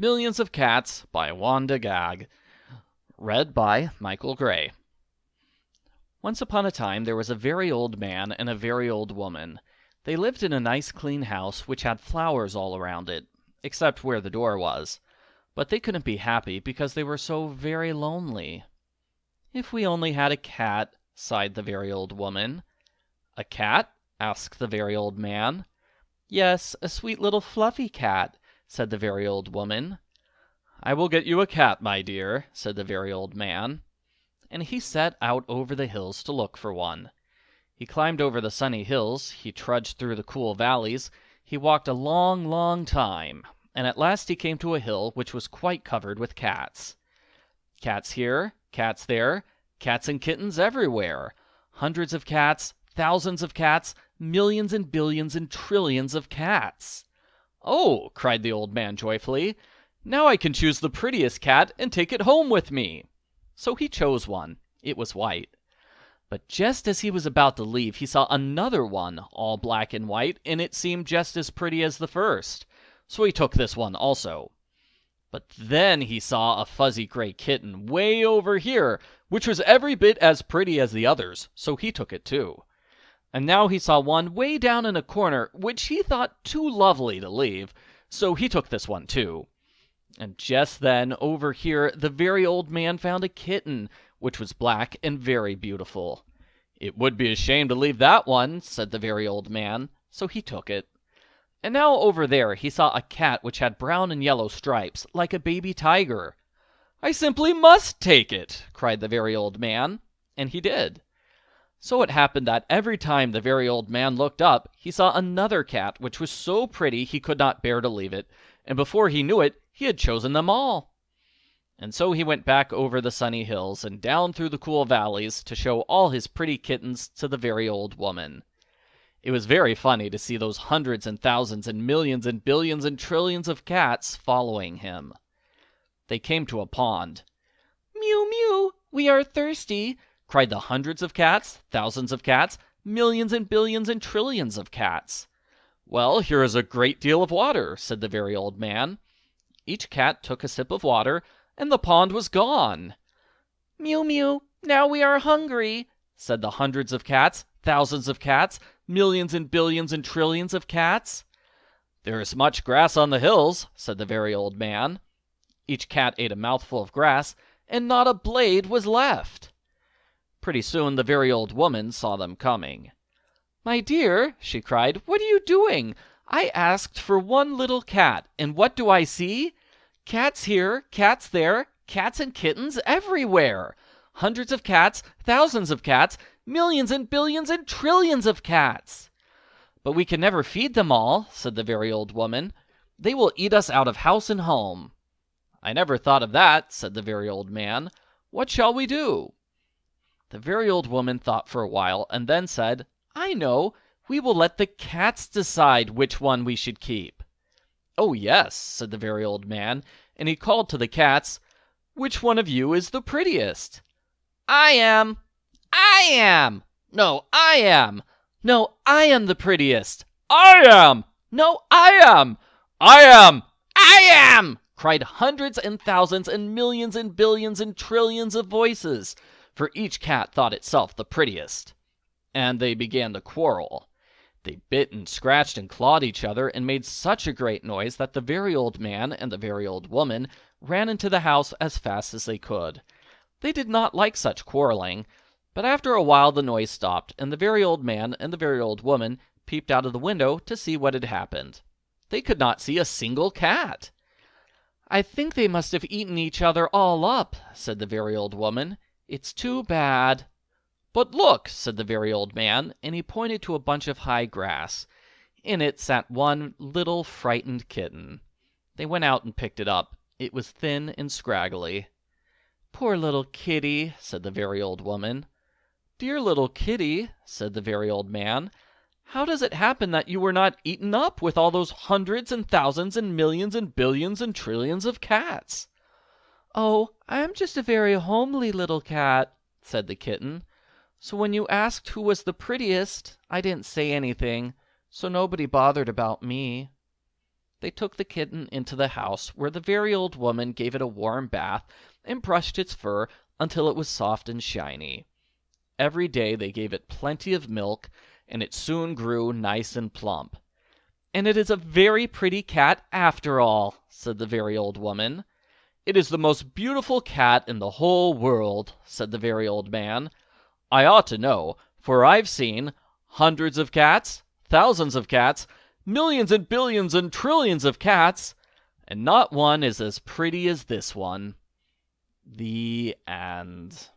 Millions of Cats by Wanda Gág. Read by Michael Gray. Once upon a time there was a very old man and a very old woman. They lived in a nice clean house which had flowers all around it, except where the door was. But they couldn't be happy because they were so very lonely. "If we only had a cat," sighed the very old woman. "A cat?" asked the very old man. "Yes, a sweet little fluffy cat," said the very old woman. "I will get you a cat, my dear," said the very old man. And he set out over the hills to look for one. He climbed over the sunny hills, he trudged through the cool valleys, he walked a long, long time, and at last he came to a hill which was quite covered with cats. Cats here, cats there, cats and kittens everywhere. Hundreds of cats, thousands of cats, millions and billions and trillions of cats. "Oh," cried the old man joyfully, "now I can choose the prettiest cat and take it home with me." So he chose one. It was white. But just as he was about to leave, he saw another one, all black and white, and it seemed just as pretty as the first. So he took this one also. But then he saw a fuzzy gray kitten way over here, which was every bit as pretty as the others, so he took it too. And now he saw one way down in a corner, which he thought too lovely to leave, so he took this one too. And just then, over here, the very old man found a kitten, which was black and very beautiful. "It would be a shame to leave that one," said the very old man, so he took it. And now over there he saw a cat which had brown and yellow stripes, like a baby tiger. "I simply must take it!" cried the very old man, and he did. So it happened that every time the very old man looked up, he saw another cat which was so pretty he could not bear to leave it, and before he knew it, he had chosen them all. And so he went back over the sunny hills and down through the cool valleys to show all his pretty kittens to the very old woman. It was very funny to see those hundreds and thousands and millions and billions and trillions of cats following him. They came to a pond. "Mew, mew, we are thirsty," cried the hundreds of cats, thousands of cats, millions and billions and trillions of cats. "Well, here is a great deal of water," said the very old man. Each cat took a sip of water, and the pond was gone. "Mew, mew, now we are hungry," said the hundreds of cats, thousands of cats, millions and billions and trillions of cats. "There is much grass on the hills," said the very old man. Each cat ate a mouthful of grass, and not a blade was left. Pretty soon the very old woman saw them coming. "My dear," she cried, "what are you doing? I asked for one little cat, and what do I see? Cats here, cats there, cats and kittens everywhere. Hundreds of cats, thousands of cats, millions and billions and trillions of cats." "But we can never feed them all," said the very old woman. "They will eat us out of house and home." "I never thought of that," said the very old man. "What shall we do?" The very old woman thought for a while, and then said, "I know, we will let the cats decide which one we should keep." "Oh, yes," said the very old man, and he called to the cats, "Which one of you is the prettiest?" "I am." "I am." "No, I am." "No, I am the prettiest." "I am." "No, I am." "I am." "I am," cried hundreds and thousands and millions and billions and trillions of voices, for each cat thought itself the prettiest. And they began to quarrel. They bit and scratched and clawed each other and made such a great noise that the very old man and the very old woman ran into the house as fast as they could. They did not like such quarreling, but after a while the noise stopped, and the very old man and the very old woman peeped out of the window to see what had happened. They could not see a single cat. "I think they must have eaten each other all up," said the very old woman. "It's too bad." "But look," said the very old man, and he pointed to a bunch of high grass. In it sat one little frightened kitten. They went out and picked it up. It was thin and scraggly. "Poor little kitty," said the very old woman. "Dear little kitty," said the very old man, "how does it happen that you were not eaten up with all those hundreds and thousands and millions and billions and trillions of cats?" "Oh, I am just a very homely little cat," said the kitten. "So when you asked who was the prettiest, I didn't say anything, so nobody bothered about me." They took the kitten into the house, where the very old woman gave it a warm bath and brushed its fur until it was soft and shiny. Every day they gave it plenty of milk, and it soon grew nice and plump. "And it is a very pretty cat after all," said the very old woman. "It is the most beautiful cat in the whole world," said the very old man. "I ought to know, for I've seen hundreds of cats, thousands of cats, millions and billions and trillions of cats, and not one is as pretty as this one." The end.